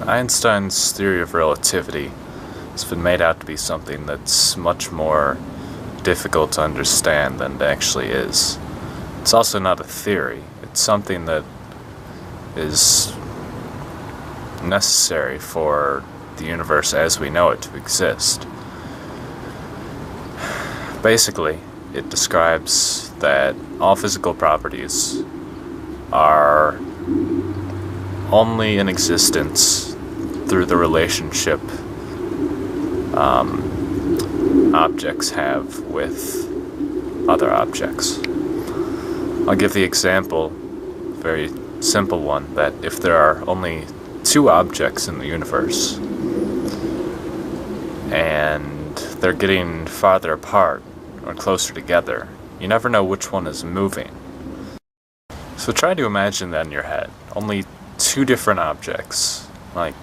Einstein's theory of relativity has been made out to be something that's much more difficult to understand than it actually is. It's also not a theory. It's something that is necessary for the universe as we know it to exist. Basically, it describes that all physical properties are only in existence through the relationship objects have with other objects. I'll give the example, very simple one, that if there are only two objects in the universe and they're getting farther apart or closer together, you never know which one is moving. So try to imagine that in your head. Only two different objects, like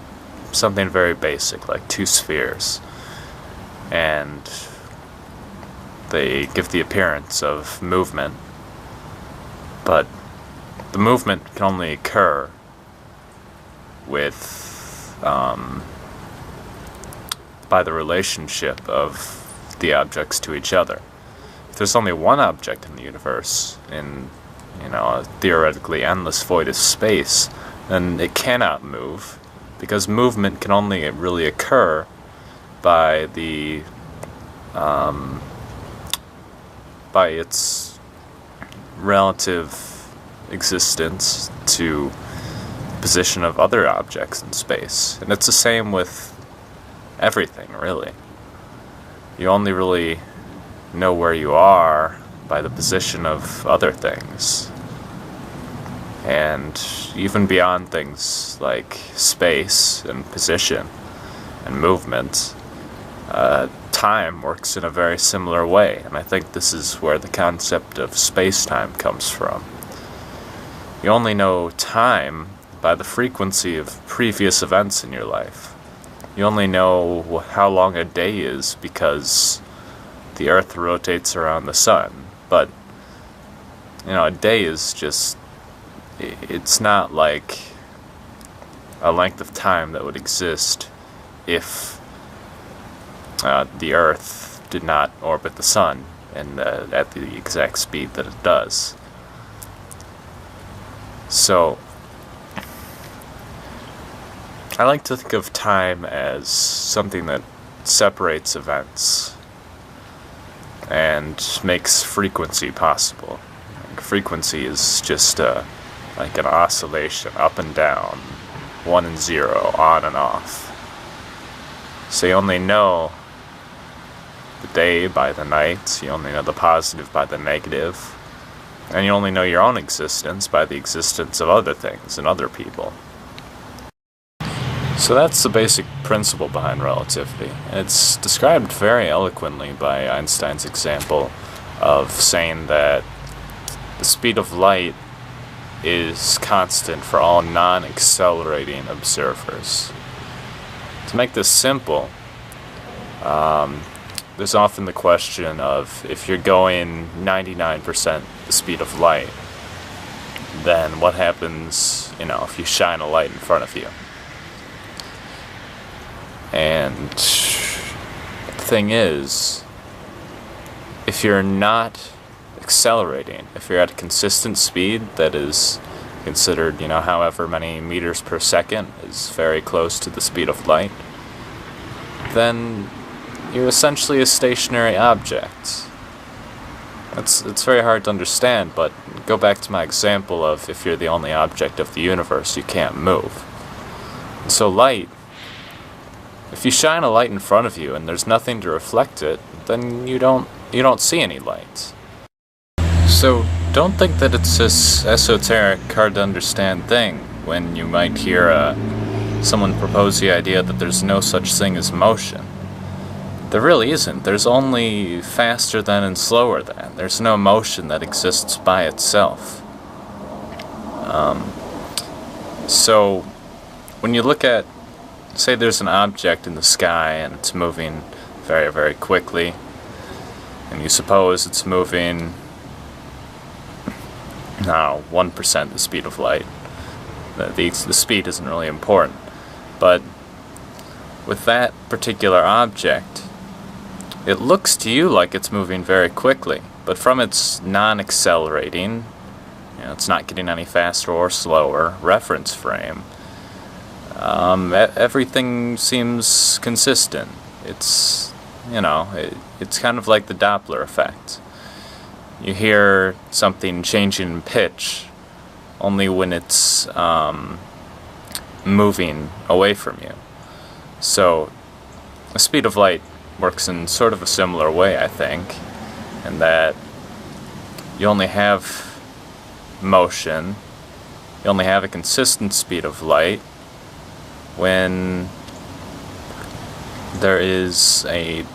something very basic, like two spheres, and they give the appearance of movement, but the movement can only occur with by the relationship of the objects to each other. If there's only one object in the universe, in a theoretically endless void of space, then it cannot move, because movement can only really occur by the by its relative existence to the position of other objects in space. And it's the same with everything, really. You only really know where you are by the position of other things. And even beyond things like space and position and movement, time works in a very similar way, and I think this is where the concept of space-time comes from. You only know time by the frequency of previous events in your life. You only know how long a day is because the Earth rotates around the sun, but a day is just, it's not like a length of time that would exist if the Earth did not orbit the sun and at the exact speed that it does. So I like to think of time as something that separates events and makes frequency possible. Frequency is just like an oscillation, up and down, 1 and 0, on and off. So you only know the day by the night, you only know the positive by the negative, and you only know your own existence by the existence of other things and other people. So that's the basic principle behind relativity. And it's described very eloquently by Einstein's example of saying that the speed of light is constant for all non-accelerating observers. To make this simple, there's often the question of, if you're going 99% the speed of light, then what happens, if you shine a light in front of you? And the thing is, if you're not accelerating, if you're at a consistent speed that is considered, however many meters per second is very close to the speed of light, then you're essentially a stationary object. It's very hard to understand, but go back to my example of, if you're the only object of the universe, you can't move. So light, if you shine a light in front of you and there's nothing to reflect it, then you don't see any light. So don't think that it's this esoteric, hard to understand thing when you might hear someone propose the idea that there's no such thing as motion. There really isn't. There's only faster than and slower than. There's no motion that exists by itself. So when you look at, say there's an object in the sky and it's moving very, very quickly, and you suppose it's moving 1% the speed of light. The speed isn't really important. But with that particular object, it looks to you like it's moving very quickly, but from its non-accelerating, it's not getting any faster or slower reference frame, everything seems consistent. It's it's kind of like the Doppler effect. You hear something changing in pitch only when it's moving away from you. So the speed of light works in sort of a similar way, I think, in that you only have motion, you only have a consistent speed of light when there is a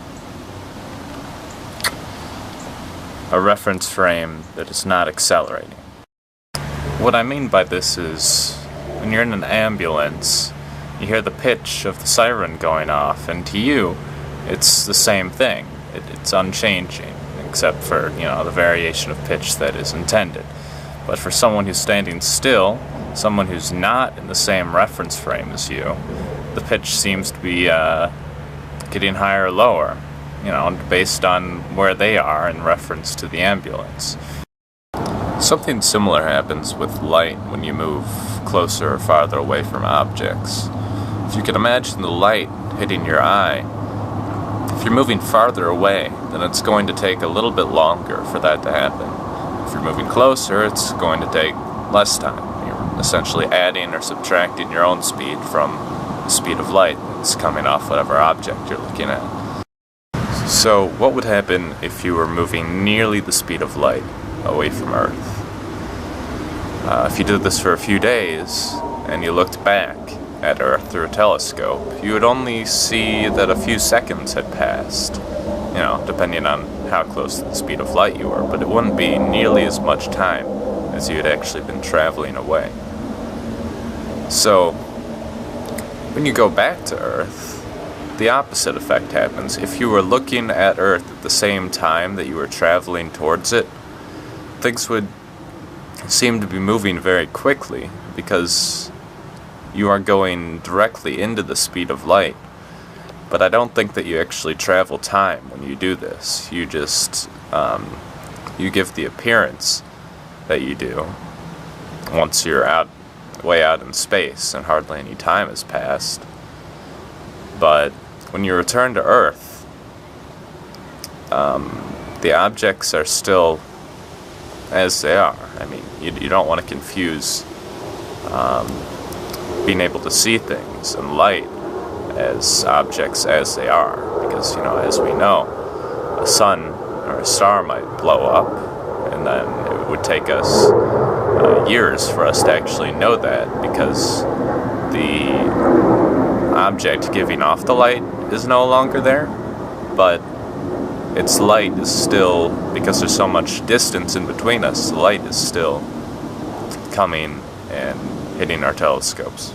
reference frame that is not accelerating. What I mean by this is, when you're in an ambulance, you hear the pitch of the siren going off, and to you, it's the same thing. It's unchanging, except for, the variation of pitch that is intended. But for someone who's standing still, someone who's not in the same reference frame as you, the pitch seems to be getting higher or lower, based on where they are in reference to the ambulance. Something similar happens with light when you move closer or farther away from objects. If you can imagine the light hitting your eye, if you're moving farther away, then it's going to take a little bit longer for that to happen. If you're moving closer, it's going to take less time. You're essentially adding or subtracting your own speed from the speed of light that's coming off whatever object you're looking at. So what would happen if you were moving nearly the speed of light away from Earth? If you did this for a few days and you looked back at Earth through a telescope, you would only see that a few seconds had passed, depending on how close to the speed of light you were, but it wouldn't be nearly as much time as you had actually been traveling away. So, when you go back to Earth, the opposite effect happens. If you were looking at Earth at the same time that you were traveling towards it, things would seem to be moving very quickly because you are going directly into the speed of light. But I don't think that you actually travel time when you do this. You just, you give the appearance that you do once you're way out in space and hardly any time has passed. But when you return to Earth, the objects are still as they are. I mean, you don't want to confuse being able to see things and light as objects as they are, because as we know, a sun or a star might blow up, and then it would take us years for us to actually know that, because the object giving off the light is no longer there, but its light is still, because there's so much distance in between us, the light is still coming and hitting our telescopes.